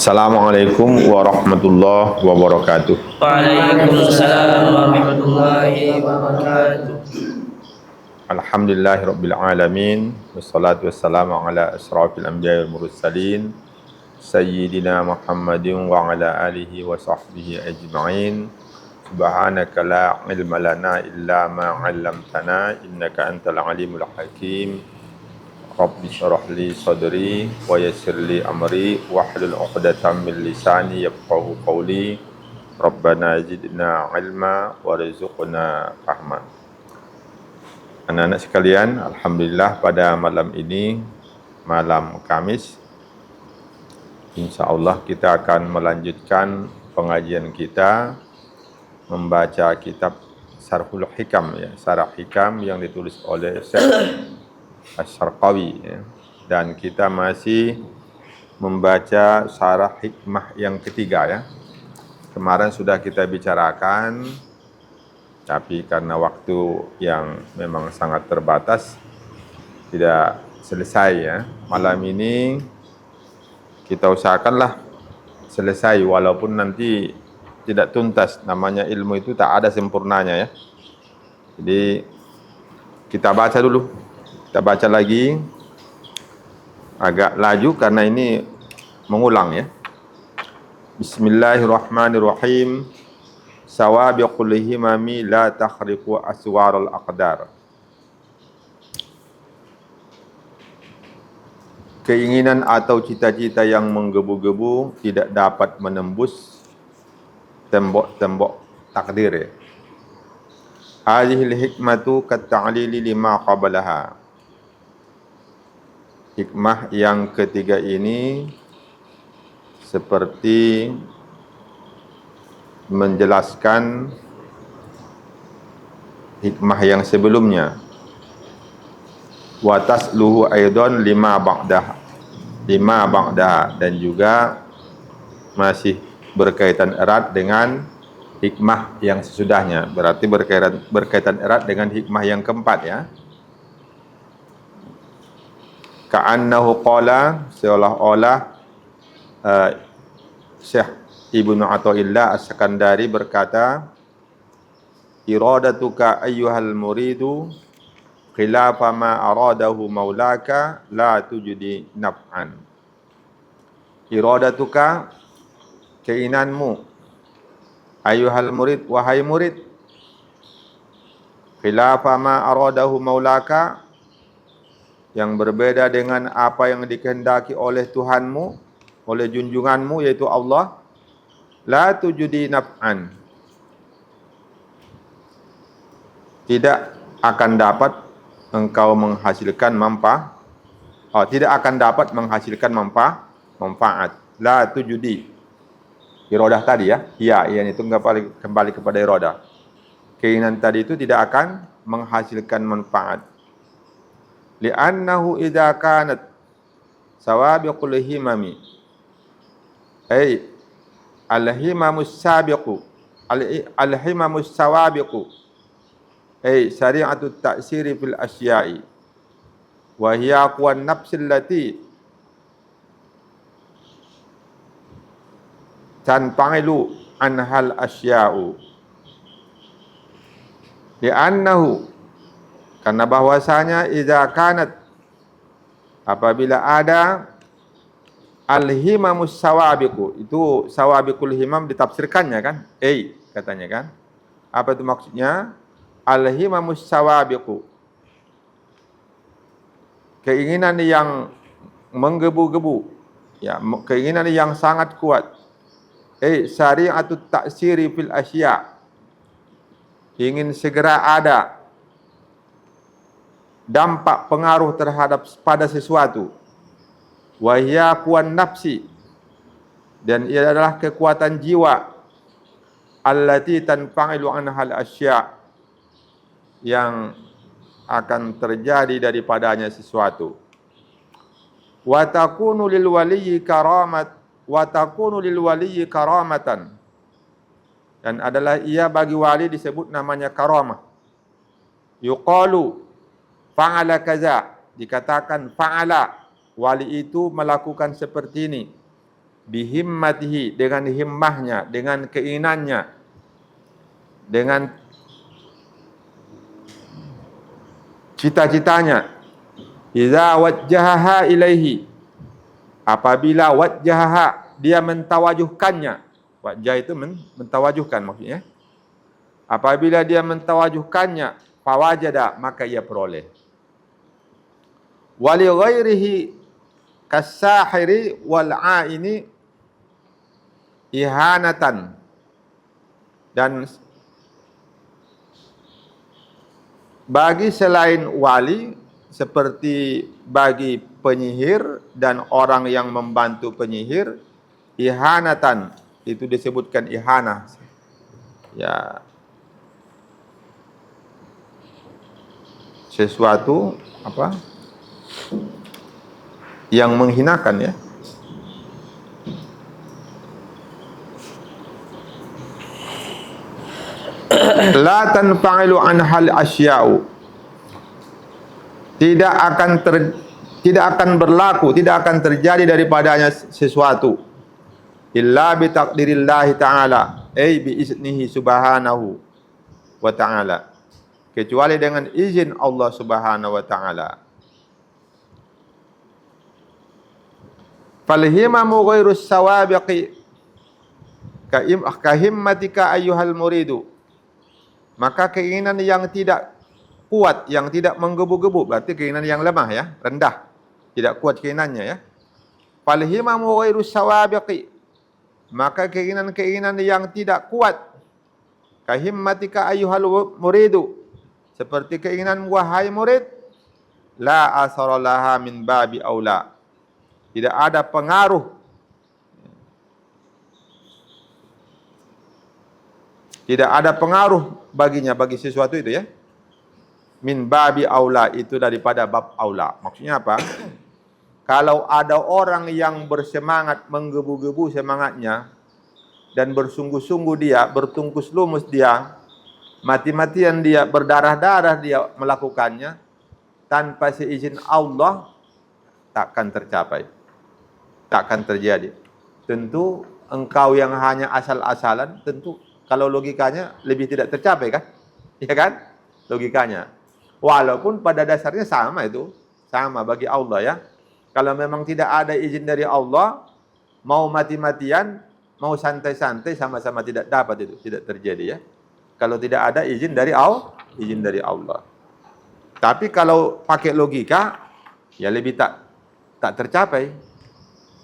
Assalamualaikum warahmatullahi wabarakatuh. Waalaikumsalam warahmatullahi wabarakatuh. Alhamdulillahirabbil alamin wassalatu wassalamu ala asrafil anbiya'i wal mursalin sayyidina Muhammadin wa ala alihi wa sahbihi ajma'in. Subhanaka la ilma lana illa ma 'allamtana innaka antal alimul hakim. Rabbi syrah li sadri wa yassir li amri wahlul 'uqdatam min lisani yafqahu qawli. Rabbana zidna ilma warzuqna fahma. Anak-anak sekalian, alhamdulillah pada malam ini, malam Kamis, insyaallah kita akan melanjutkan pengajian kita membaca kitab Syarhul Hikam, ya, Syarah Hikam yang ditulis oleh Syekh Asy-Syarqawi, ya. Dan kita masih membaca syarah hikmah yang ketiga, ya. Kemarin sudah kita bicarakan, tapi karena waktu yang memang sangat terbatas tidak selesai, ya. Malam ini kita usahakanlah selesai walaupun nanti tidak tuntas. Namanya ilmu itu tak ada sempurnanya, ya. Jadi kita baca dulu. Kita baca lagi agak laju karena ini mengulang, ya. Bismillahirrahmanirrahim. Sawabiqul himami la takhriqu aswarul aqdar. Keinginan atau cita-cita yang menggebu-gebu tidak dapat menembus tembok-tembok takdir, ya. Hadhil hikmatu kat-ta'lili lima qablaha. Hikmah yang ketiga ini seperti menjelaskan hikmah yang sebelumnya. Wa tasluhu aidan lima ba'dah. Dan juga masih berkaitan erat dengan hikmah yang sesudahnya. Berarti berkaitan erat dengan hikmah yang keempat, ya. Ka'annahu qala, seolah-olah Syekh Ibnu Athaillah As-Sakandari berkata, iradatuka ayyuhal muridu khilafa ma aradahu maulaka la tujdi naf'an. Iradatuka, keinginanmu, ayyuhal murid, wahai murid, khilafa ma aradahu maulaka, yang berbeda dengan apa yang dikehendaki oleh Tuhanmu, oleh junjunganmu yaitu Allah, la tujdi naf'an, tidak akan dapat engkau menghasilkan tidak akan dapat menghasilkan manfaat. La tujdi, iradah tadi, ya, iya itu kembali kepada iradah. Keinginan tadi itu tidak akan menghasilkan manfaat. Li'annahu idza kanat sawabiqul himami ay al-himamus sabiqu al-himamus sawabiqu ay sari'atut ta'siri fil asya'i wa hiya aqwan nafsil lati tanfa'ilu anhal asya'u. Li'annahu, karena bahwasanya idza kanat, apabila ada al-himamus sawabiqu, itu sawabiqul himam ditafsirkannya kan, katanya kan. Apa itu maksudnya? Al-himamus sawabiqu, keinginan yang menggebu-gebu, ya, keinginan yang sangat kuat. Syari'atut ta'siri fil asya, ingin segera ada dampak pengaruh terhadap pada sesuatu. Wahya kuwan nafsi, dan ia adalah kekuatan jiwa. Allati tanfa'ilu anhal asya, yang akan terjadi daripadanya sesuatu. Wa takunu lil waliyyi karamatan, dan adalah ia bagi wali disebut namanya karamah. Yuqalu fa'ala kaza, dikatakan fa'ala, wali itu melakukan seperti ini. bihimmatihi, dengan himmahnya, dengan keinginannya, dengan cita-citanya. Idza wajjahaha ilaihi, apabila wajjahaha, dia mentawajuhkannya. Wajjah itu mentawajuhkan maksudnya. Apabila dia mentawajuhkannya, fawajada, maka ia peroleh. Wali ghairihi kasahiri wal aini ihanatan, dan bagi selain wali, seperti bagi penyihir dan orang yang membantu penyihir, ihanatan, itu disebutkan ihanah, ya, sesuatu apa yang menghinakan, ya. La tanfa'ilu anhal asya'u, tidak akan berlaku, tidak akan terjadi daripadanya sesuatu, illa bi taqdirillahi ta'ala, ay bi iznihi subhanahu wa ta'ala, kecuali dengan izin Allah subhanahu wa ta'ala. Falhimamu ghairus sawabiqi kahimmatika ayyuhal muridu, maka keinginan yang tidak kuat, yang tidak menggebu-gebu, berarti keinginan yang lemah, ya, rendah, tidak kuat keinginannya, ya. Falhimamu ghairus sawabiqi, maka keinginan-keinginan yang tidak kuat, kahimmatika ayyuhal muridu, seperti keinginan wahai murid, la asara laha min babi aula, tidak ada pengaruh, tidak ada pengaruh baginya, bagi sesuatu itu, ya. Min babi aula, itu daripada bab aula. Maksudnya apa? Kalau ada orang yang bersemangat, menggebu-gebu semangatnya, dan bersungguh-sungguh dia, bertungkus lumus dia, mati-matian dia, berdarah-darah dia melakukannya, tanpa seizin Allah, takkan tercapai, takkan terjadi. Tentu engkau yang hanya asal-asalan, tentu kalau logikanya lebih tidak tercapai, kan? Ya kan? Logikanya. Walaupun pada dasarnya sama itu, sama bagi Allah, ya. Kalau memang tidak ada izin dari Allah, mau mati-matian, mau santai-santai, sama-sama tidak dapat itu, tidak terjadi, ya. Kalau tidak ada izin dari Allah. Tapi kalau pakai logika, ya lebih tak tercapai.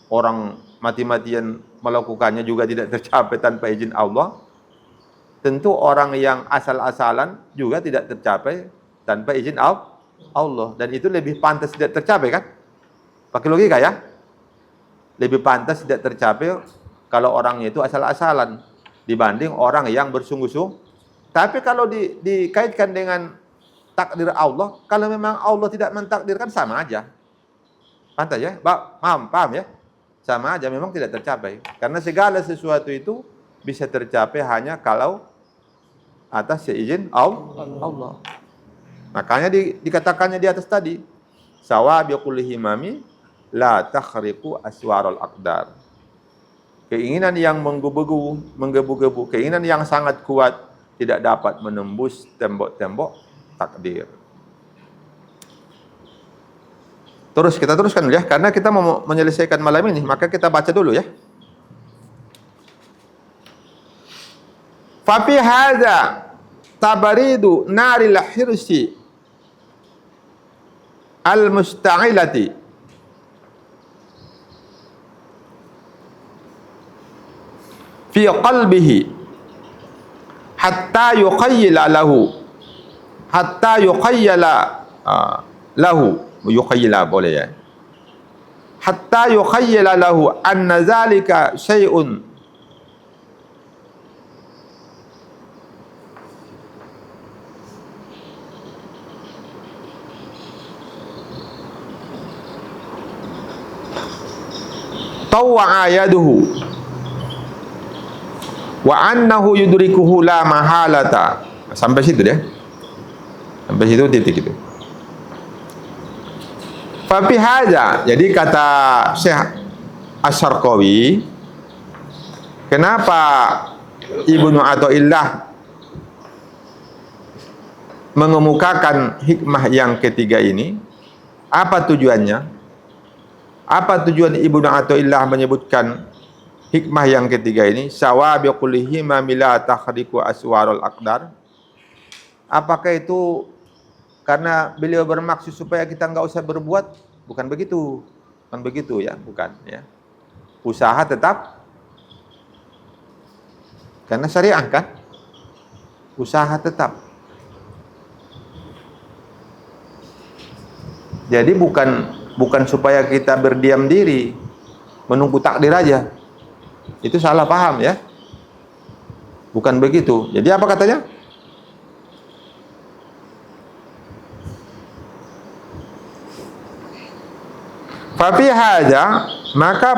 Orang mati-matian melakukannya juga tidak tercapai tanpa izin Allah. Tentu orang yang asal-asalan juga tidak tercapai tanpa izin Allah. Dan itu lebih pantas tidak tercapai, kan? Pakai logika, ya. Lebih pantas tidak tercapai kalau orangnya itu asal-asalan dibanding orang yang bersungguh-sungguh. Tapi kalau dikaitkan dengan takdir Allah, kalau memang Allah tidak mentakdirkan, sama aja. Pantas, ya? Paham, ya? Sama aja, memang tidak tercapai. Karena segala sesuatu itu bisa tercapai hanya kalau atas seizin Allah. Makanya dikatakannya di atas tadi, sawabiqul himami la takhriqu aswarul aqdar. Keinginan yang menggebu-gebu, keinginan yang sangat kuat tidak dapat menembus tembok-tembok takdir. Kita teruskan dulu, ya, karena kita mau menyelesaikan malam ini, maka kita baca dulu, ya. Fa fi hadza tabaridu naril hirsi al-musta'ilati fi qalbihi hatta yukhayyala boleh, ya, hatta yukhayyala lahu anna zalika syai'un tawwa'a yaduhu wa annahu yudrikuhu la mahalata. Sampai situ dia. Sampai situ titik itu. Fa fi hadza, jadi kata Syekh Asy-Syarqawi, Kenapa Ibnu Athaillah mengemukakan hikmah yang ketiga ini? Apa tujuannya? Apa tujuan Ibnu Athaillah menyebutkan hikmah yang ketiga ini? Sawabiqul himami la takhriqu aswarul aqdar. Apakah itu karena beliau bermaksud supaya kita enggak usah berbuat? Bukan begitu. Bukan begitu ya, bukan ya. Usaha tetap, karena syariah kan. Usaha tetap. Jadi bukan supaya kita berdiam diri menunggu takdir aja. Itu salah paham ya. Bukan begitu. Jadi apa katanya? Fafi hadza, maka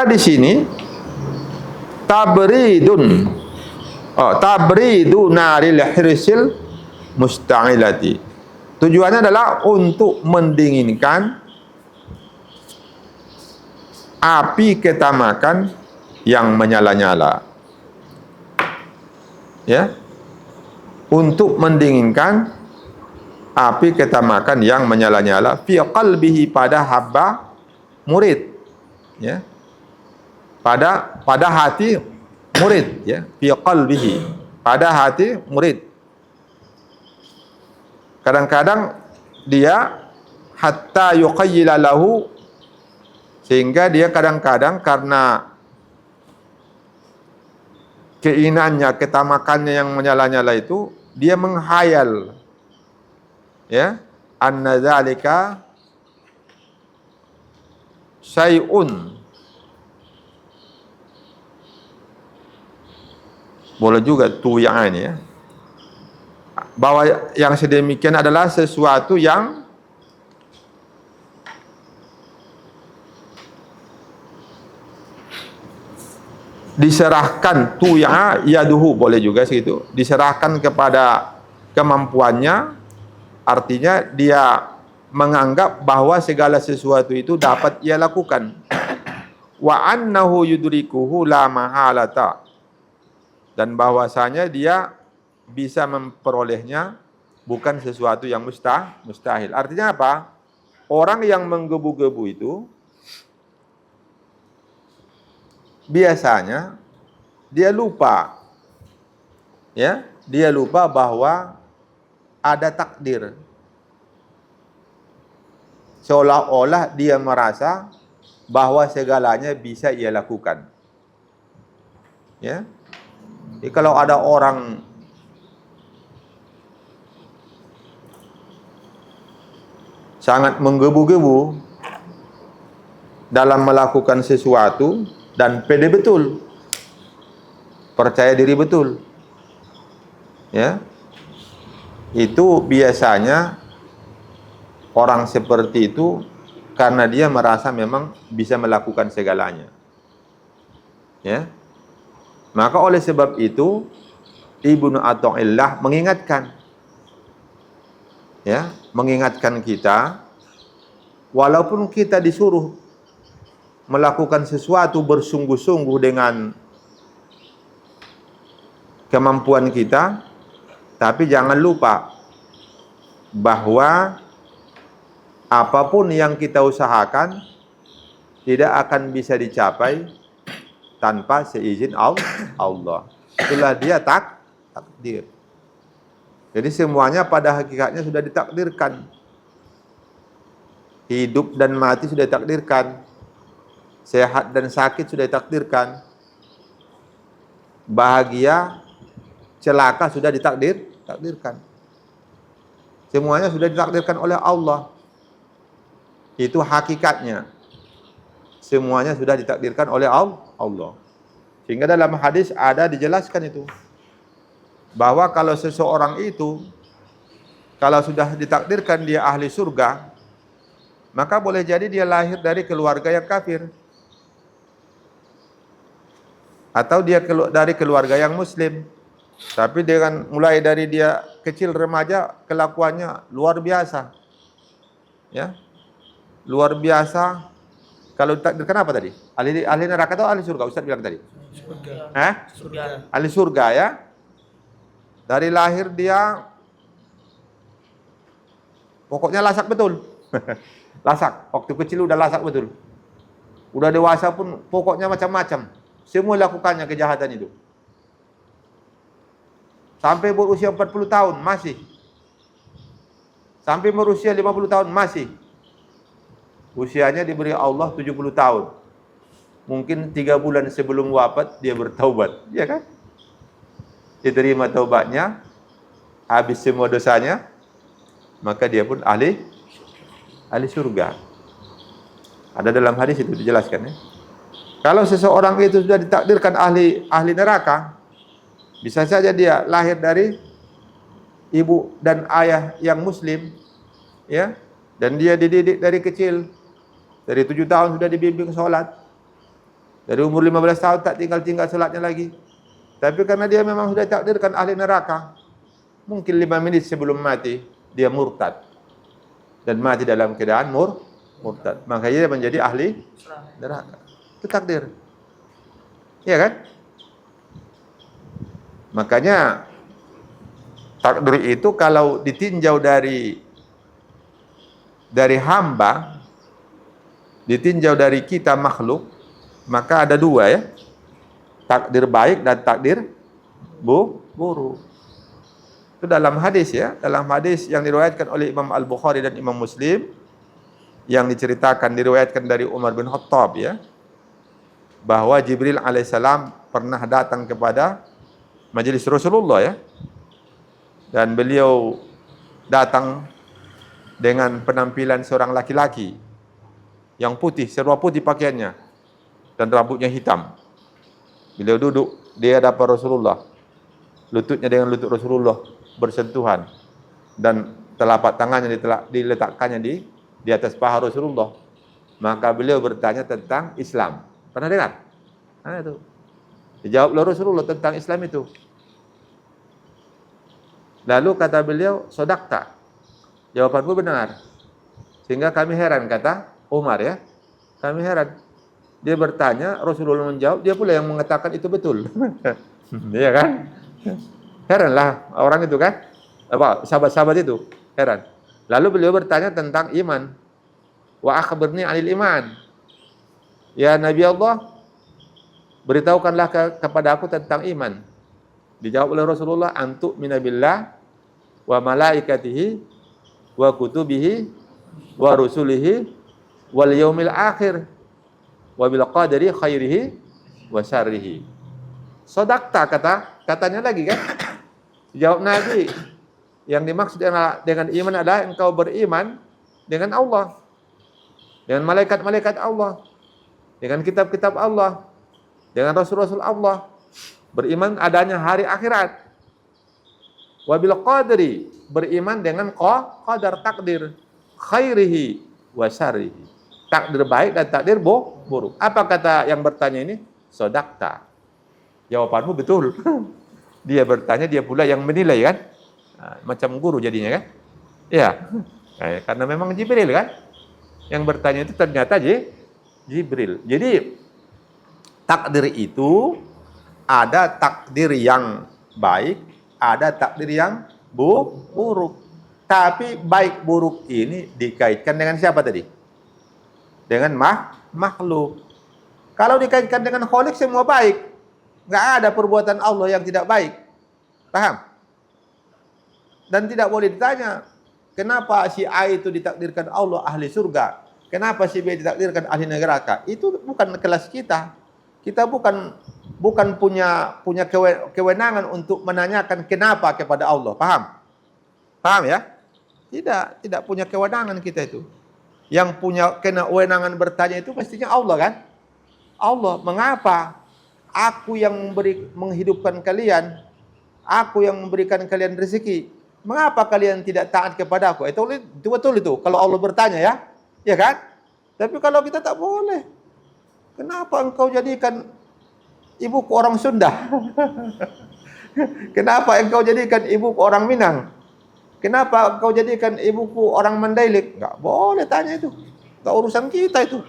di sini tabridu naril hirsil musta'ilati. Tujuannya adalah untuk mendinginkan api ketamakan yang menyala-nyala. Ya. Untuk mendinginkan api ketamakan yang menyala-nyala fi qalbihi, pada hamba murid. Ya. Pada hati murid, ya. Fi qalbihi, pada hati murid. Kadang-kadang dia hatta yuqayyila lahu, sehingga dia kadang-kadang karena keinginannya, ketamakannya yang menyala-nyala itu, dia menghayal, ya, anna dzalika syai'un, boleh juga tuyaan, ya, bahwa yang sedemikian adalah sesuatu yang diserahkan, tuya yaduhu, boleh juga segitu, diserahkan kepada kemampuannya. Artinya dia menganggap bahwa segala sesuatu itu dapat ia lakukan. Wa annahu yudrikuhu la mahalata, dan bahwasanya dia bisa memperolehnya, bukan sesuatu yang mustahil. Artinya apa? Orang yang menggebu-gebu itu biasanya dia lupa, ya, dia lupa bahwa ada takdir. Seolah-olah dia merasa bahwa segalanya bisa ia lakukan. Ya. Jadi kalau ada orang sangat menggebu-gebu dalam melakukan sesuatu dan pede betul, percaya diri betul, ya, itu biasanya orang seperti itu karena dia merasa memang bisa melakukan segalanya, ya. Maka oleh sebab itu Ibnu Athaillah mengingatkan, ya, mengingatkan kita, walaupun kita disuruh melakukan sesuatu bersungguh-sungguh dengan kemampuan kita, tapi jangan lupa bahwa apapun yang kita usahakan tidak akan bisa dicapai tanpa seizin Allah. Itulah dia takdir. Jadi semuanya pada hakikatnya sudah ditakdirkan. Hidup dan mati sudah ditakdirkan. Sehat dan sakit sudah ditakdirkan. Bahagia, celaka sudah ditakdirkan. Semuanya sudah ditakdirkan oleh Allah. Itu hakikatnya. Semuanya sudah ditakdirkan oleh Allah. Sehingga dalam hadis ada dijelaskan itu, bahwa kalau seseorang itu, kalau sudah ditakdirkan dia ahli surga, maka boleh jadi dia lahir dari keluarga yang kafir, atau dia dari keluarga yang muslim, tapi dengan mulai dari dia kecil remaja kelakuannya luar biasa, Ya. Luar biasa. Kalau ditakdirkan apa tadi? Ahli neraka atau ahli surga? Ustaz bilang tadi. Surga. Hah? Surga. Ahli surga ya. Dari lahir dia pokoknya lasak betul. Lasak. Waktu kecil udah lasak betul. Udah dewasa pun pokoknya macam-macam. Semua lakukannya kejahatan itu. Sampai berusia 40 tahun masih. Sampai berusia 50 tahun masih. Usianya diberi Allah 70 tahun. Mungkin 3 bulan sebelum wafat dia bertaubat, ya kan? Diterima taubatnya, habis semua dosanya, maka dia pun ahli surga. Ada dalam hadis itu dijelaskan ya. Kalau seseorang itu sudah ditakdirkan ahli neraka, bisa saja dia lahir dari ibu dan ayah yang muslim, ya, dan dia dididik dari kecil. Dari 7 tahun sudah dibimbing sholat. Dari umur 15 tahun tak tinggal sholatnya lagi. Tapi karena dia memang sudah takdirkan ahli neraka, mungkin 5 menit sebelum mati, dia murtad. Dan mati dalam keadaan murtad. Makanya dia menjadi ahli neraka. Itu takdir. Iya kan? Makanya takdir itu kalau ditinjau dari hamba, ditinjau dari kita makhluk, maka ada 2 ya. Takdir baik dan takdir buruk. Itu dalam hadis ya, dalam hadis yang diriwayatkan oleh Imam Al-Bukhari dan Imam Muslim, yang diriwayatkan dari Umar bin Khattab ya, bahwa Jibril alaihissalam pernah datang kepada majelis Rasulullah ya. Dan beliau datang dengan penampilan seorang laki-laki yang putih, serba putih pakaiannya, dan rambutnya hitam. Beliau duduk di hadapan Rasulullah, lututnya dengan lutut Rasulullah bersentuhan, dan telapak tangannya diletakkannya di atas paha Rasulullah. Maka beliau bertanya tentang Islam. Pernah dengar? Nah itu. Dijawab oleh Rasulullah tentang Islam itu. Lalu kata beliau, sodakta. Jawabanmu benar. Sehingga kami heran, kata Umar ya. Kami heran. Dia bertanya, Rasulullah menjawab, dia pula yang mengatakan itu betul. Iya kan? Heranlah orang itu kan. Sahabat-sahabat itu heran. Lalu beliau bertanya tentang iman. Wa akhbirni 'anil iman. Ya Nabi Allah, beritahukanlah kepada aku tentang iman. Dijawab oleh Rasulullah, antu minabillah wa malaikatihi wa kutubihi wa rusulihi wal yaumil akhir wa bil qadari khairihi wa syarrihi. Sodakta katanya lagi kan? Jawab Nabi, yang dimaksud dengan iman adalah engkau beriman dengan Allah, dengan malaikat-malaikat Allah, dengan kitab-kitab Allah, dengan rasul-rasul Allah, beriman adanya hari akhirat. Wabil qadri, beriman dengan qadar takdir, khairihi wa syarrihi, takdir baik dan takdir buruk. Apa kata yang bertanya ini? Sodakta. Jawabanmu betul. Dia bertanya, dia pula yang menilai kan? Macam guru jadinya kan? Ya, karena memang Jibril kan? Yang bertanya itu ternyata Jibril. Jadi takdir itu ada takdir yang baik, ada takdir yang buruk. Tapi baik buruk ini dikaitkan dengan siapa tadi? Dengan makhluk. Kalau dikaitkan dengan Khalik semua baik. Nggak ada perbuatan Allah yang tidak baik. Paham? Dan tidak boleh ditanya, kenapa si A itu ditakdirkan Allah ahli surga? Kenapa si B ditakdirkan ahli neraka? Itu bukan kelas kita. Kita bukan punya kewenangan untuk menanyakan kenapa kepada Allah. Paham? Paham ya? Tidak punya kewenangan kita itu. Yang punya kewenangan bertanya itu mestinya Allah kan? Allah, mengapa? Aku yang menghidupkan kalian, aku yang memberikan kalian rezeki. Mengapa kalian tidak taat kepada aku? Itu betul itu. Kalau Allah bertanya ya kan? Tapi kalau kita tak boleh. Kenapa engkau jadikan ibuku orang Sunda? Kenapa engkau jadikan ibuku orang Minang? Kenapa kau jadikan ibuku orang Mandailing? Enggak boleh tanya itu. Enggak urusan kita itu.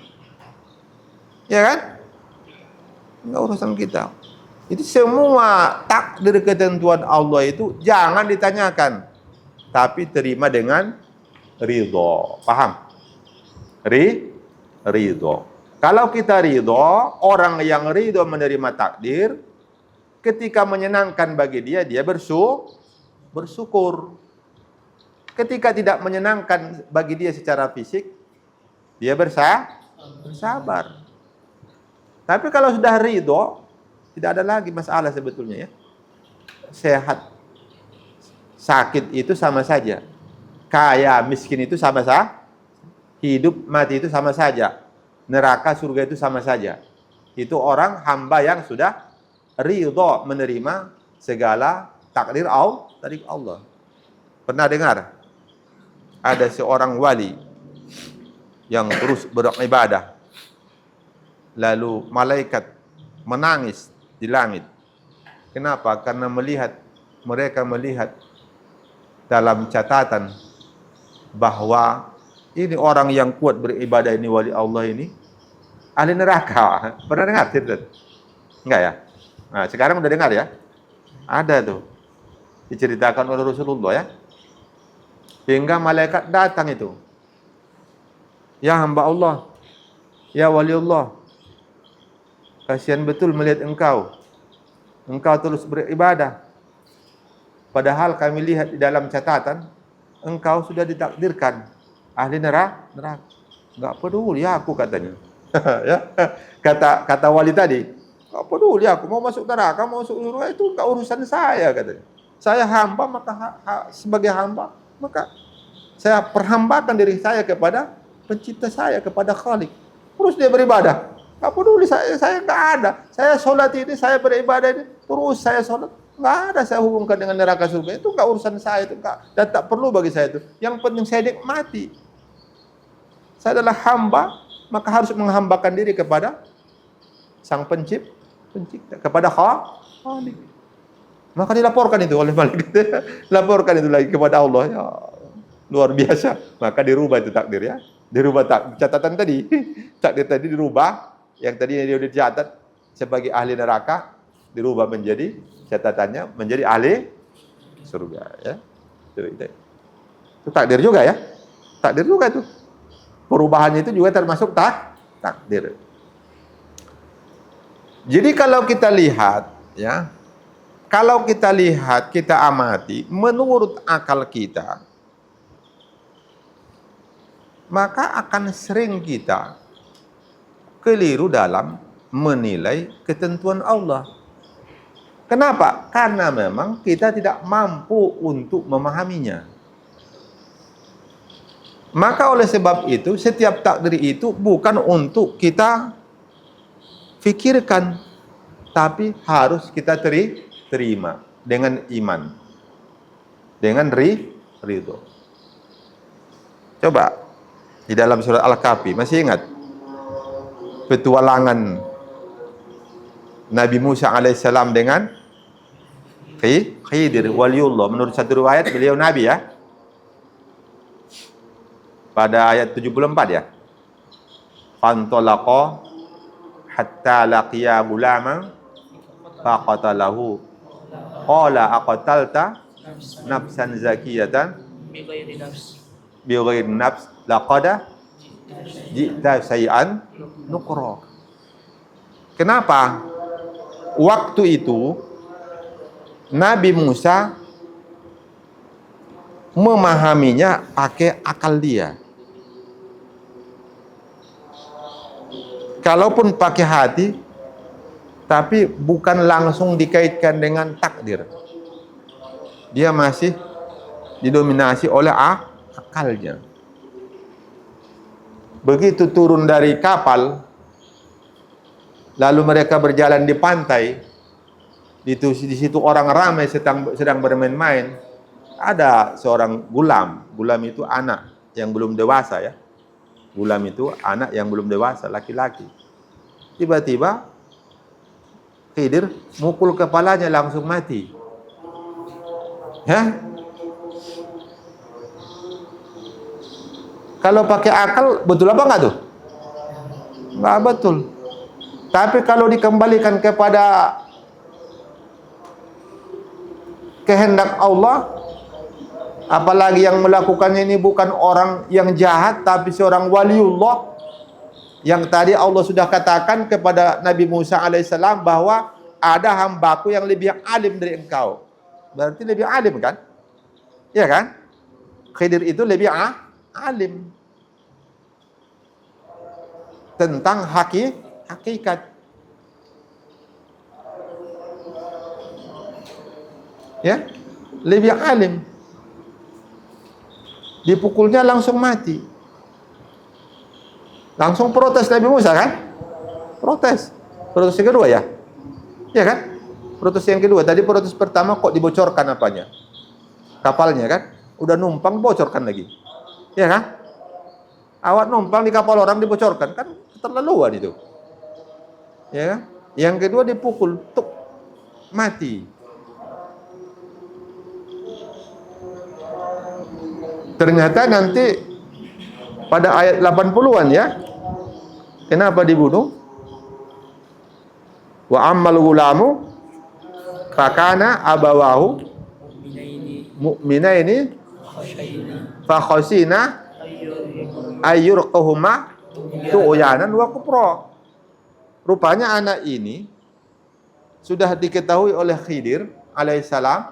Ya kan? Enggak urusan kita. Itu semua takdir ketentuan Allah itu jangan ditanyakan. Tapi terima dengan ridho. Paham? Ridho. Kalau kita ridho, orang yang ridho menerima takdir, ketika menyenangkan bagi dia, dia bersyukur. Ketika tidak menyenangkan bagi dia secara fisik, dia bersabar. Tapi kalau sudah ridho, tidak ada lagi masalah sebetulnya ya. Sehat, sakit itu sama saja. Kaya, miskin itu sama saja. Hidup, mati itu sama saja. Neraka, surga itu sama saja. Itu orang hamba yang sudah ridho menerima segala takdir Allah. Pernah dengar? Ada seorang wali yang terus beribadah. Lalu malaikat menangis di langit. Kenapa? Karena mereka melihat dalam catatan bahwa ini orang yang kuat beribadah ini, wali Allah ini, ahli neraka. Pernah dengar cerita? Enggak ya? Nah, sekarang udah dengar ya? Ada tuh. Diceritakan oleh Rasulullah ya. Hingga malaikat datang itu. Ya hamba Allah, ya wali Allah, kasihan betul melihat engkau. Engkau terus beribadah. Padahal kami lihat di dalam catatan, engkau sudah ditakdirkan ahli neraka. Enggak peduli aku katanya. Ya. Kata wali tadi, enggak peduli aku mau masuk neraka, mau masuk surga, itu enggak urusan saya katanya. Saya hamba, maka sebagai hamba, maka saya perhambakan diri saya kepada pencipta saya, kepada Khalik. Terus dia beribadah. Enggak peduli saya enggak ada. Saya sholat ini, saya beribadah ini, terus saya sholat. Enggak ada saya hubungkan dengan neraka surga. Itu enggak urusan saya, itu enggak, dan tak perlu bagi saya itu. Yang penting saya nikmati. Saya adalah hamba, maka harus menghambakan diri kepada sang pencipta, kepada Khalik. Maka dilaporkan itu oleh malaikat. Laporkan itu lagi kepada Allah. Ya, luar biasa. Maka dirubah itu takdir ya. Dirubah catatan tadi. Takdir tadi dirubah. Yang tadinya dia sudah dicatat sebagai ahli neraka, dirubah menjadi catatannya menjadi ahli surga ya. Itu takdir juga ya. Takdir juga itu. Perubahan itu juga termasuk takdir. Jadi kalau kita lihat ya, kalau kita lihat, kita amati, menurut akal kita, maka akan sering kita keliru dalam menilai ketentuan Allah. Kenapa? Karena memang kita tidak mampu untuk memahaminya. Maka oleh sebab itu, setiap takdir itu bukan untuk kita fikirkan, tapi harus kita terima dengan iman, dengan ridho. Coba di dalam surat Al-Kahfi, masih ingat petualangan Nabi Musa alaihissalam dengan Khidir waliullah? Menurut satu riwayat beliau nabi ya, pada ayat 74 ya. Fantalaqa hatta laqiya gulaman faqatalahu qala aqtalta nafsan zakiyatan bighairi nafs laqad ji'ta syai'an nukra. Kenapa? Waktu itu Nabi Musa memahaminya pakai akal dia. Kalaupun pakai hati, tapi bukan langsung dikaitkan dengan takdir. Dia masih didominasi oleh akalnya. Begitu turun dari kapal, lalu mereka berjalan di pantai, di situ orang ramai sedang bermain-main. Ada seorang gulam itu anak yang belum dewasa ya. Gulam itu anak yang belum dewasa, laki-laki. Tiba-tiba Khidir mukul kepalanya, langsung mati. Ya? Kalau pakai akal, betul apa enggak tuh? Enggak betul. Tapi kalau dikembalikan kepada kehendak Allah, apalagi yang melakukannya ini bukan orang yang jahat, tapi seorang waliullah, yang tadi Allah sudah katakan kepada Nabi Musa alaihissalam bahwa ada hambaku yang lebih alim dari engkau. Berarti lebih alim kan? Iya kan? Khidir itu lebih alim tentang hakikat. Ya, lebih alim. Dipukulnya langsung mati. Langsung protes Nabi Musa kan? Protes yang kedua ya? Ya kan? Protes yang kedua. Tadi protes pertama kok dibocorkan apanya? Kapalnya kan? Udah numpang bocorkan lagi. Ya kan? Awak numpang di kapal orang dibocorkan, kan keterlaluan itu. Ya kan? Yang kedua dipukul, tuk, mati. Ternyata nanti pada ayat 80-an ya. Kenapa dibunuh? Wa ammal gulamu fakana abawahu mu'minaini fa khasina ayyurqahuma tu'yanan wa kufra. Rupanya anak ini sudah diketahui oleh Khidir alaihissalam,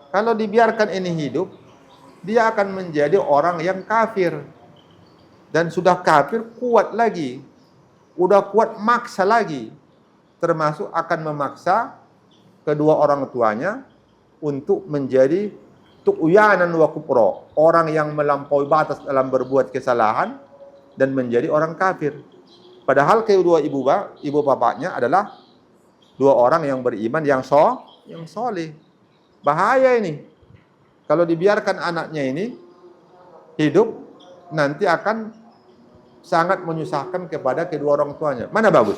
kalau dibiarkan ini hidup, dia akan menjadi orang yang kafir. Dan sudah kafir kuat lagi. Udah kuat maksa lagi. Termasuk akan memaksa kedua orang tuanya untuk menjadi tu'yanan wa kufra, orang yang melampaui batas dalam berbuat kesalahan dan menjadi orang kafir. Padahal kedua ibu bapaknya adalah dua orang yang beriman yang soleh. Bahaya ini. Kalau dibiarkan anaknya ini hidup, nanti akan sangat menyusahkan kepada kedua orang tuanya. Mana bagus?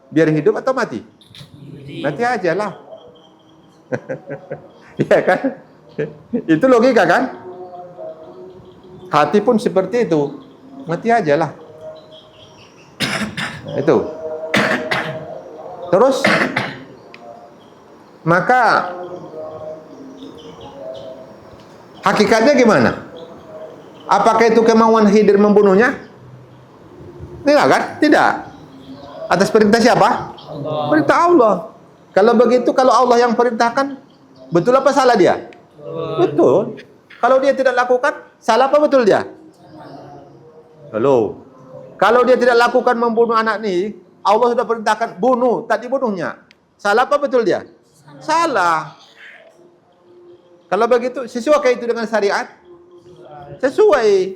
Biar hidup atau mati? Mati aja lah. Iya kan? Itu logika kan? Hati pun seperti itu. Mati aja lah. Itu. Terus, maka hakikatnya gimana? Apakah itu kemauan Khidir membunuhnya? Tidak kan? Tidak. Atas perintah siapa? Allah. Perintah Allah. Kalau begitu, kalau Allah yang perintahkan, betul apa salah dia? Betul. Kalau dia tidak lakukan, salah apa betul dia? Halo. Kalau dia tidak lakukan membunuh anak ini, Allah sudah perintahkan bunuh, tak dibunuhnya. Salah apa betul dia? Salah. Kalau begitu, sesuai itu dengan syariat? Sesuai.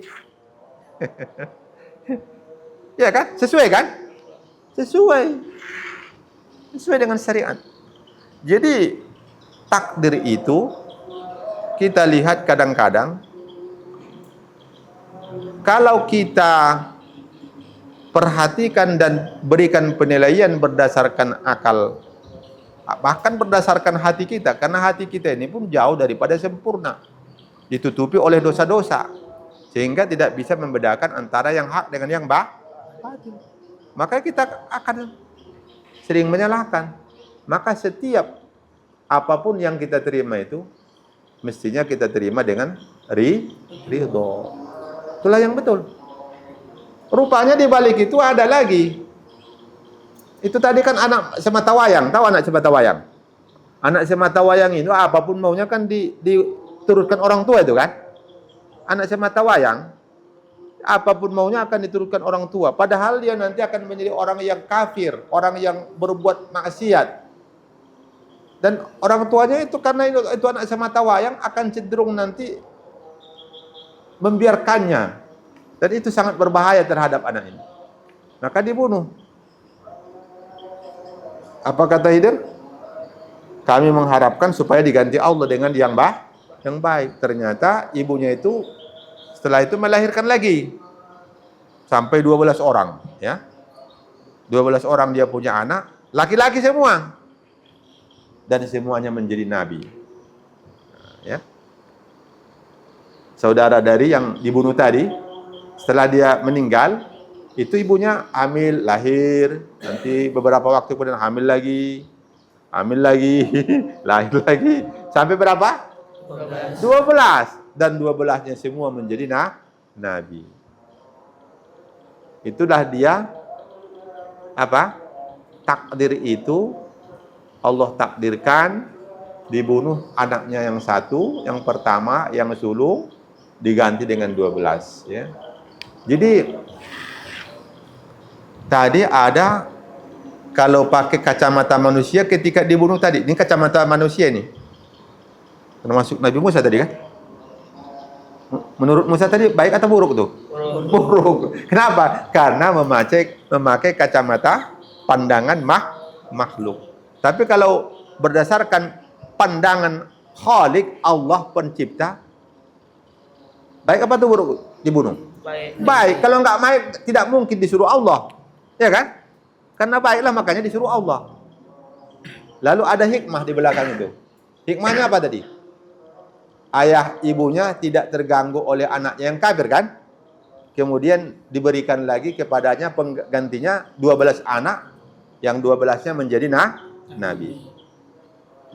Ya kan? Sesuai kan? Sesuai. Sesuai dengan syariat. Jadi, takdir itu kita lihat kadang-kadang kalau kita perhatikan dan berikan penilaian berdasarkan akal, bahkan berdasarkan hati kita, karena hati kita ini pun jauh daripada sempurna, ditutupi oleh dosa-dosa, sehingga tidak bisa membedakan antara yang hak dengan yang batil. Maka kita akan sering menyalahkan. Maka setiap apapun yang kita terima itu mestinya kita terima dengan ridho. Itulah yang betul. Rupanya di balik itu ada lagi. Itu tadi kan anak sematawayang. Tahu anak sematawayang? Anak sematawayang itu apapun maunya kan diturutkan orang tua itu kan? Anak sematawayang apapun maunya akan diturutkan orang tua. Padahal dia nanti akan menjadi orang yang kafir, orang yang berbuat maksiat. Dan orang tuanya itu karena itu anak sematawayang akan cenderung nanti membiarkannya. Dan itu sangat berbahaya terhadap anak ini. Maka dibunuh. Apa kata Khidir? Kami mengharapkan supaya diganti Allah dengan yang baik. Ternyata ibunya itu setelah itu melahirkan lagi. Sampai 12 orang. Ya. 12 orang dia punya anak. Laki-laki semua. Dan semuanya menjadi nabi. Ya. Saudara dari yang dibunuh tadi, Setelah dia meninggal, itu ibunya hamil, lahir, nanti beberapa waktu kemudian hamil lagi, lahir lagi, sampai berapa? 12. Dan 12-nya semua menjadi nabi. Itulah dia apa? Takdir itu Allah takdirkan dibunuh anaknya yang satu, yang pertama, yang sulung, diganti dengan 12. Ya. Jadi tadi ada, kalau pakai kacamata manusia ketika dibunuh tadi, ini kacamata manusia nih, termasuk Nabi Musa tadi kan? Menurut Musa tadi baik atau buruk tuh? Buruk. Kenapa? Karena memakai kacamata pandangan makhluk. Tapi kalau berdasarkan pandangan Khalik, Allah pencipta, baik apa tuh buruk dibunuh? Baik. Kalau nggak baik tidak mungkin disuruh Allah, ya kan? Karena baiklah makanya disuruh Allah. Lalu ada hikmah di belakang itu. Hikmahnya apa tadi? Ayah ibunya tidak terganggu oleh anaknya yang kafir kan? Kemudian diberikan lagi kepadanya penggantinya 12 anak, yang 12-nya menjadi nabi.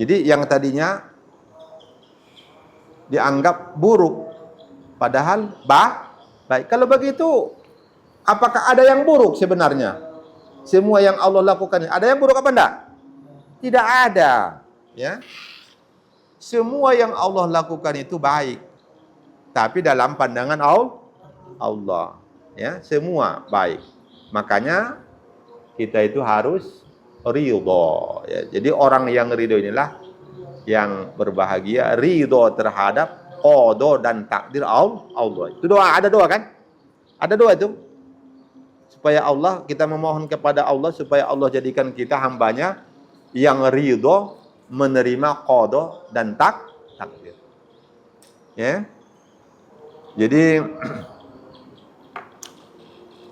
Jadi yang tadinya dianggap buruk, padahal baik. Kalau begitu, apakah ada yang buruk sebenarnya? Semua yang Allah lakukan, ada yang buruk apa enggak? Tidak ada, ya. Semua yang Allah lakukan itu baik, tapi dalam pandangan Allah, ya, semua baik. Makanya kita itu harus ridho, ya. Jadi orang yang ridho inilah yang berbahagia, ridho terhadap qada dan takdir Allah. Itu doa, ada doa kan? Ada doa itu. Supaya Allah, kita memohon kepada Allah supaya Allah jadikan kita hambanya yang ridho menerima qada dan takdir. Ya. Jadi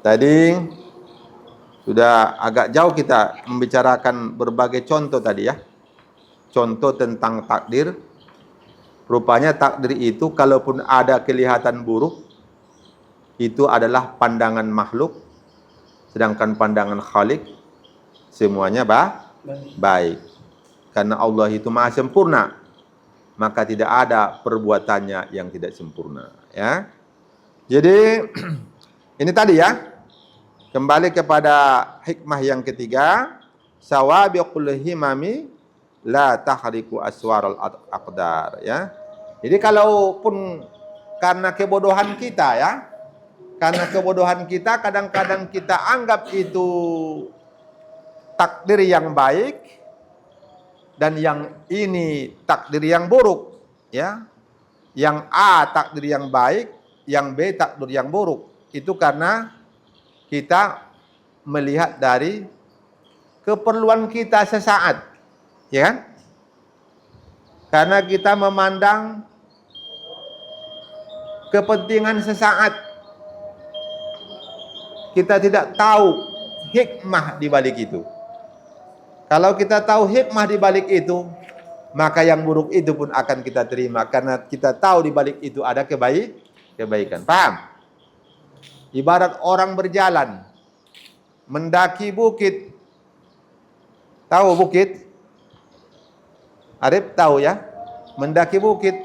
tadi sudah agak jauh kita membicarakan berbagai contoh tadi ya. Contoh tentang takdir. Rupanya takdir itu kalaupun ada kelihatan buruk, itu adalah pandangan makhluk, sedangkan pandangan Khalik semuanya baik. Karena Allah itu maha sempurna, maka tidak ada perbuatannya yang tidak sempurna, ya. Jadi ini tadi ya, kembali kepada hikmah yang ketiga, sawabiqul himami la tahriku aswaral aqdar, ya. Jadi kalaupun karena kebodohan kita ya, karena kebodohan kita kadang-kadang kita anggap itu takdir yang baik, dan yang ini takdir yang buruk, ya. Yang A takdir yang baik, yang B takdir yang buruk. Itu karena kita melihat dari keperluan kita sesaat, ya kan? Karena kita memandang kepentingan sesaat. Kita tidak tahu hikmah di balik itu. Kalau kita tahu hikmah di balik itu, maka yang buruk itu pun akan kita terima. Karena kita tahu di balik itu ada kebaikan. Paham? Ibarat orang berjalan, mendaki bukit. Tahu bukit? Arif tahu ya? Mendaki bukit.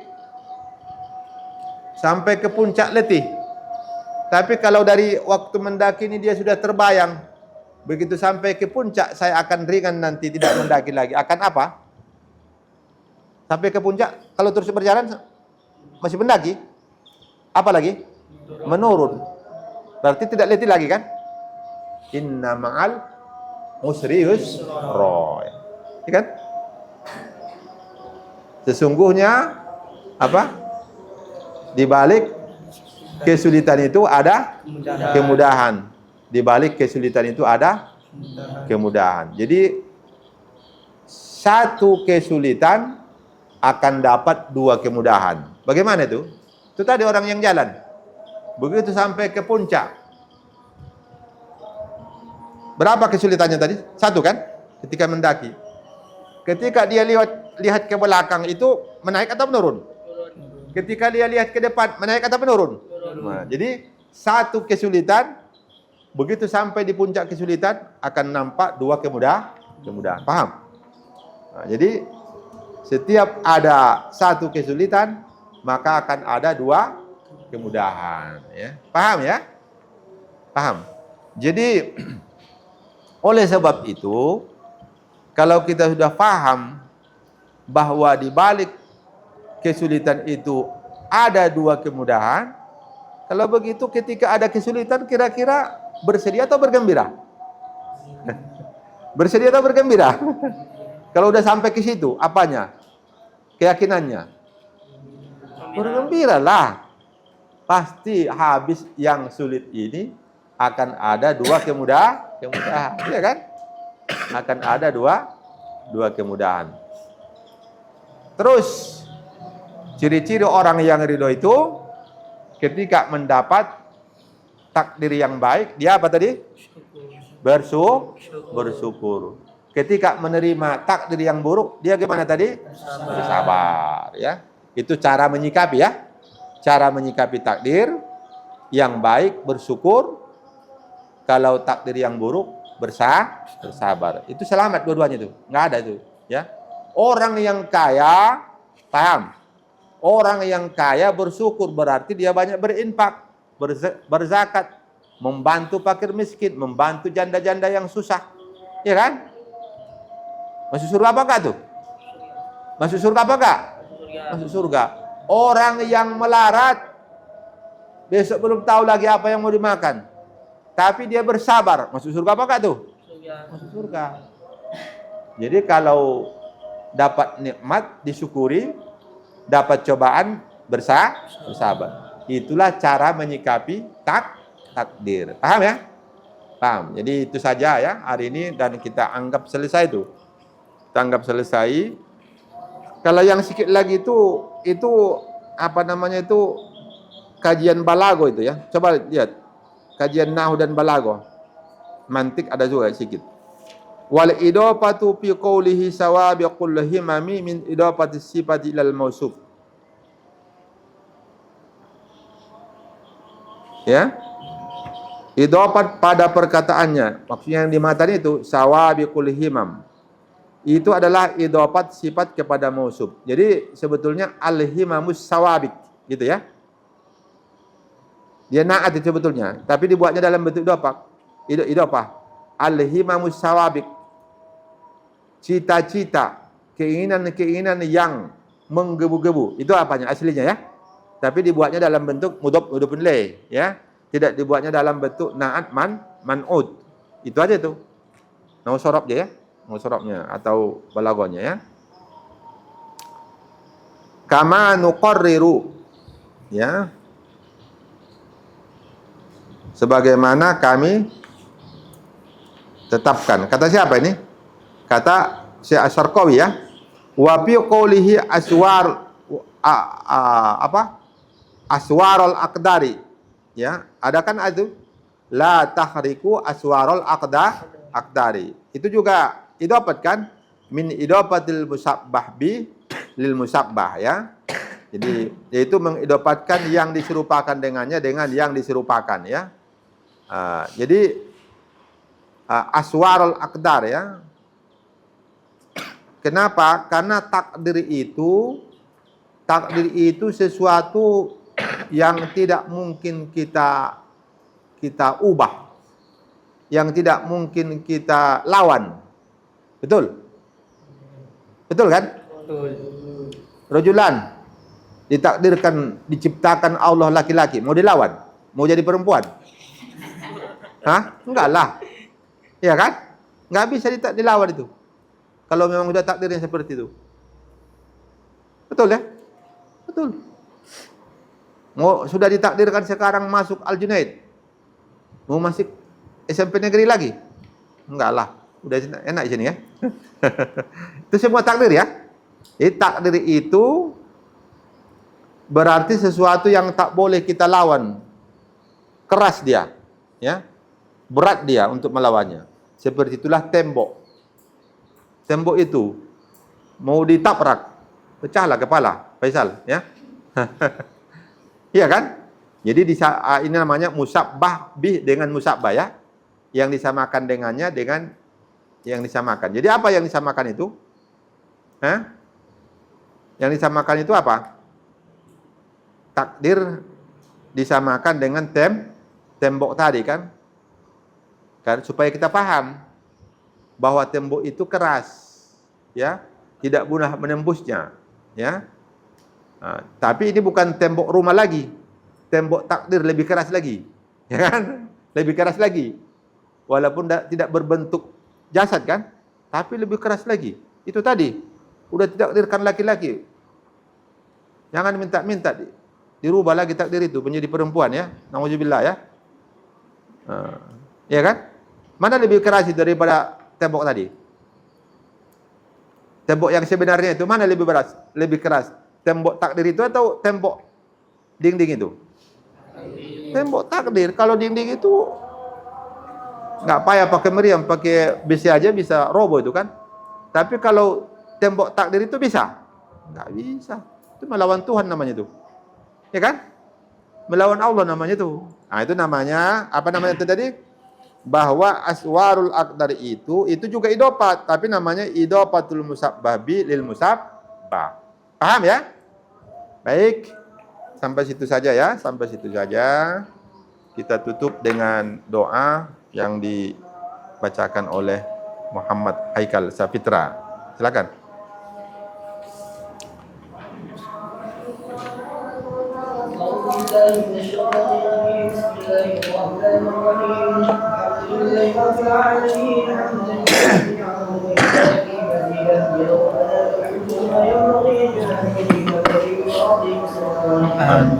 Sampai ke puncak letih. Tapi kalau dari waktu mendaki ini dia sudah terbayang, begitu sampai ke puncak, saya akan ringan nanti, tidak mendaki lagi. Akan apa? Sampai ke puncak, kalau terus berjalan, masih mendaki. Apa lagi? Menurun. Berarti tidak letih lagi kan? Inna ma'al usri yusra. Ya kan? Sesungguhnya, apa? Di balik kesulitan itu ada kemudahan. Di balik kesulitan itu ada kemudahan. Jadi satu kesulitan akan dapat dua kemudahan. Bagaimana itu? Itu tadi orang yang jalan. Begitu sampai ke puncak. Berapa kesulitannya tadi? Satu kan? Ketika mendaki. Ketika dia lihat ke belakang itu menaik atau menurun? Ketika dia lihat ke depan menaik atau menurun? Nah, jadi satu kesulitan, begitu sampai di puncak kesulitan akan nampak dua kemudahan. Paham? Nah, jadi setiap ada satu kesulitan, maka akan ada dua kemudahan. Ya. Paham ya? Paham. Jadi oleh sebab itu, kalau kita sudah paham bahwa di balik kesulitan itu ada dua kemudahan, kalau begitu ketika ada kesulitan kira-kira bersedia atau bergembira? Bersedia atau bergembira? Kalau udah sampai ke situ, apanya? Keyakinannya? Bergembira lah. Pasti habis yang sulit ini akan ada dua kemudahan, ya kan? Akan ada dua kemudahan. Terus ciri-ciri orang yang ridho itu ketika mendapat takdir yang baik, dia apa tadi? Bersyukur. Ketika menerima takdir yang buruk, dia gimana tadi? Bersabar, ya. Itu cara menyikapi ya. Cara menyikapi takdir yang baik, bersyukur. Kalau takdir yang buruk, bersabar. Itu selamat dua-duanya itu. Nggak ada itu, ya. Orang yang kaya, paham? Orang yang kaya bersyukur berarti dia banyak berinfak, berzakat, membantu fakir miskin, membantu janda-janda yang susah. Ya kan? Masuk surga apa enggak tuh? Masuk surga apa enggak? Masuk surga. Orang yang melarat, besok belum tahu lagi apa yang mau dimakan, tapi dia bersabar, masuk surga apa enggak tuh? Masuk surga. Jadi kalau dapat nikmat disyukuri, dapat cobaan bersabar. Itulah cara menyikapi takdir. Paham ya? Paham. Jadi itu saja ya hari ini, dan kita anggap selesai itu. Kita anggap selesai. Kalau yang sedikit lagi itu apa namanya itu kajian balago itu ya. Coba lihat. Kajian nahwu dan balago. Mantik ada juga sedikit. Wal idafatu fi qawlihi sawabiqul himami min idafati sifati ilal mausuf. Ya. Idafat pada perkataannya. Maksudnya yang di matan itu sawabiqul himam. Itu adalah idafat sifat kepada mausuf. Jadi sebetulnya al-himamus sawabiq gitu ya. Dia naat itu sebetulnya, tapi dibuatnya dalam bentuk idafah. Al-himamus sawabiq. Cita-cita, keinginan-keinginan yang menggebu-gebu. Itu apanya aslinya ya. Tapi dibuatnya dalam bentuk mudhofun ilaih ya. Tidak dibuatnya dalam bentuk naat man'ud. Itu aja tuh. Nau sorab aja ya. Nau sorabnya atau balagonya ya. Kama nuqarriru ya. Sebagaimana kami tetapkan. Kata siapa ini? Kata Syekh Asy-Syarqawi ya. Wa fi qoulihi aswarul aqdari. Ya, ada kan itu la tahriku aswarul aqdari. Itu juga idafat kan min idafatil musabbah bi lil musabbah ya. Jadi yaitu mengidafatkan yang diserupakan dengannya dengan yang diserupakan ya. Jadi aswarul aqdar ya. Kenapa? Karena takdir itu sesuatu yang tidak mungkin kita ubah, yang tidak mungkin kita lawan. Betul? Betul kan? Betul. Rajulan ditakdirkan, diciptakan Allah laki-laki, mau dilawan? Mau jadi perempuan? Hah? Enggak lah. Ya kan? Enggak bisa dilawan itu. Kalau memang sudah takdirnya seperti itu. Betul ya? Betul. Mau sudah ditakdirkan sekarang masuk Al-Junaid. Mau masuk SMP negeri lagi? Enggak lah. Udah enak di sini ya. Itu semua takdir ya. Jadi takdir itu berarti sesuatu yang tak boleh kita lawan. Keras dia, ya. Berat dia untuk melawannya. Seperti itulah tembok. Tembok itu mau ditabrak, pecahlah kepala Faisal, ya. Iya kan? Jadi ini namanya musabbah bih dengan musabbah ya. Yang disamakan dengannya dengan yang disamakan. Jadi apa yang disamakan itu? Hah? Yang disamakan itu apa? Takdir disamakan dengan tembok tadi kan? Supaya kita paham bahwa tembok itu keras, ya, tidak mudah menembusnya, ya. Nah, tapi ini bukan tembok rumah lagi, tembok takdir lebih keras lagi, ya kan? Lebih keras lagi, walaupun tidak berbentuk jasad kan, tapi lebih keras lagi. Itu tadi udah ditakdirkan laki-laki, jangan minta-minta dirubah lagi takdir itu menjadi perempuan ya, nauzubillah ya. Ya kan? Mana lebih keras itu daripada tembok tadi? Tembok yang sebenarnya itu mana lebih keras? Tembok takdir itu atau tembok dinding itu? Tembok takdir. Kalau dinding itu nggak payah pakai meriam, pakai besi aja bisa roboh itu kan. Tapi kalau tembok takdir itu bisa? Nggak bisa. Itu melawan Tuhan namanya itu. Ya kan? Melawan Allah namanya itu. Nah, itu namanya apa namanya itu tadi? Bahwa aswarul aqdar itu juga idofat, tapi namanya idofatul musabbabi lil musabbah. Paham ya? Baik, sampai situ saja ya, sampai situ saja. Kita tutup dengan doa yang dibacakan oleh Muhammad Haikal Sapitra. Silakan. رب العالمين حمدا جميعا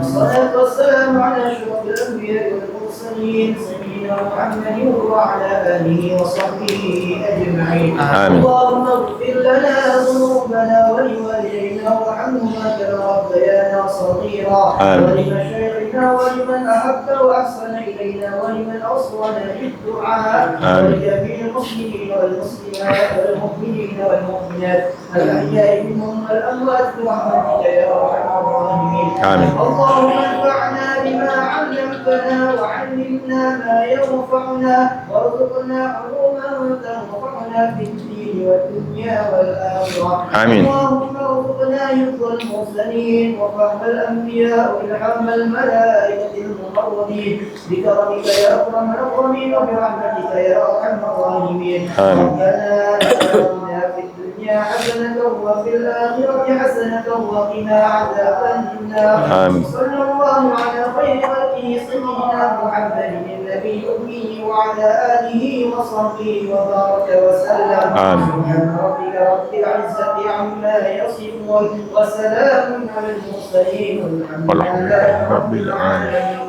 والصلاة والسلام على أشرف الأنبياء والمرسلين سيدنا محمد وعلى آله وصحبه أجمعين. اللهم اغفر لنا ذنوبنا ولوالدينا وارحمهما كما ربيانا صغيرا ولمشايخنا ولمن أحب وأحسن إلينا ولمن أوصانا بالدعاء ولجميع المسلمين والمسلمات والمؤمنين والمؤمنات الأحياء منهم والأموات برحمتك يا أرحم الراحمين. اللهم انفعنا بما علمتنا وعلمنا ما ينفعنا وارزقنا علوما تنفعنا في الدين والدنيا والآخرة. اللهم ارزقنا حفظ المرسلين وفهم الأنبياء والحم الملائكة المقربين بكرمك يا أكرم الأكرمين وبرحمتك يا أرحم الراحمين. ربنا آتنا في الدنيا حسنة وفي الآخرة حسنة وقنا عذاب النار. صلى الله على خير خلقه سيدنا محمد النبي الأمي وعلى آله وصحبه وبارك وسلم. سبحان ربك رب العزة عما يصفون وسلام على المرسلين والحمد لله رب العالمين.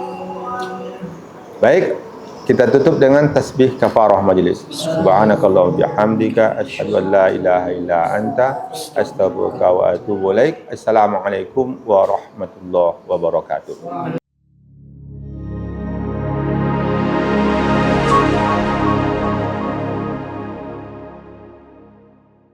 Baik, kita tutup dengan tasbih kafarah majelis. Subhanakallahumma bihamdika asyhadu an la ilaha illa anta astaghfiruka wa atubu ilaik. Assalamualaikum warahmatullahi wabarakatuh.